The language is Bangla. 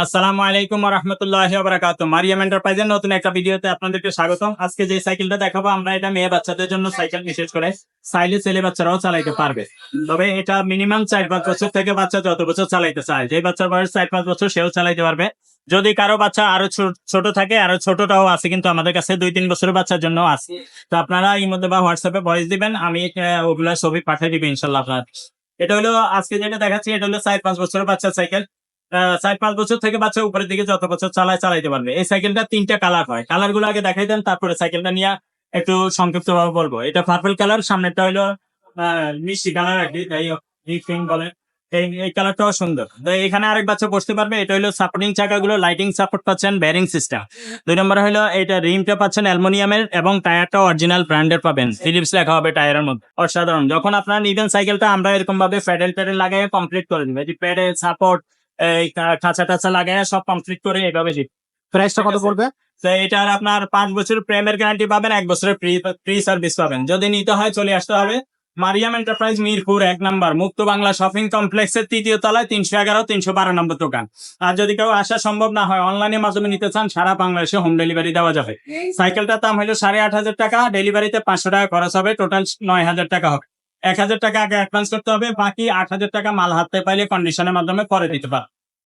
আসসালামু আলাইকুম ওয়া রাহমাতুল্লাহি ওয়া বারাকাতুহু। মারিয়াম এন্টারপ্রাইজের নতুন একটা ভিডিওতে আপনাদেরকে স্বাগতম। আজকে যে সাইকেলটা দেখাবো আমরা এটা মেয়ে বাচ্চাদের জন্য সাইকেল, বিশেষ করে চাইলে ছেলে বাচ্চারাও চালাইতে পারবে। তবে এটা মিনিমাম 4-5 বছর থেকে বাচ্চা যত বছর চালাইতে চায়, যে বাচ্চার বয়স 4-5 বছর সেও চালাইতে পারবে। যদি কারো বাচ্চা আরো ছোট থাকে, আরো ছোটটাও আছে, কিন্তু আমাদের কাছে 2-3 বছরের বাচ্চার জন্য আছে। তো আপনারা এই মধ্যে বা হোয়াটসঅ্যাপে ভয়েস দিবেন, আমি ওগুলা ছবি পাঠিয়ে দিবেন ইনশাল্লাহ আপনার। এটা হলো আজকে যেটা দেখাচ্ছি, এটা হলো 4-5 বছরের বাচ্চার সাইকেল। 4-5 বছর থেকে বাচ্চা উপরের দিকে যত বছর চালাইতে পারবে। এই সাইকেলটা 3টা কালার হয়। কালার গুলো আগে দেখাই দেন, তারপরে সাইকেলটা নিয়ে একটু সংক্ষিপ্ত ভাবে বলবো। এটা পার্পল কালার, সামনেরটা হলো মিষ্টি কালার আর কি, পিঙ্ক বলে। এই কালারটাও সুন্দর। তো এখানে আরেক বাচ্চা বসতে পারবে। এটা হলো সাপোর্টিং চাকাগুলো লাইটিং সাপোর্ট পাচ্ছেন, বেয়ারিং সিস্টেম। 2 নম্বরে হলো এটা রিমটা পাচ্ছেন অ্যালুমিনিয়ামের, এবং টায়ারটা অরিজিনাল ব্র্যান্ডের পাবেন, ফিলিপস লেখা হবে টায়ারের মধ্যে। অসাধারণ। যখন আপনারা নিবেন সাইকেলটা, আমরা এরকম ভাবে প্যাডেল লাগাই কমপ্লিট করে দিবে। এই প্যাডেল সাপোর্ট, এই খাঁচা টাচা লাগাই সব কমপ্লিট করে এইভাবে দিবে। প্রাইসটা কত পড়বে? তো এটার আপনার 5 বছরের প্রেমের গ্যারান্টি পাবেন, 1 বছরের ফ্রি সার্ভিস পাবেন। যদি নিতে হয় চলে আসতে হবে মারিয়াম এন্টারপ্রাইজ, মিরপুর 1 নম্বর, মুক্ত বাংলা শপিং কমপ্লেক্সের 3য় তলায় 311-312 নম্বর দোকান। আর যদি কেউ আসা সম্ভব না হয়, অনলাইনের মাধ্যমে নিতে চান, সারা বাংলাদেশে হোম ডেলিভারি দেওয়া যাবে। সাইকেলটার দাম হলো 8,500 টাকা, ডেলিভারিতে 500 টাকা খরচ হবে, টোটাল 9,000 টাকা হবে। 1,000 টাকা আগে অ্যাডভান্স করতে হবে, বাকি 8,000 টাকা মাল হাতে পাইলে কন্ডিশনের মাধ্যমে পরে দিতে পারবে।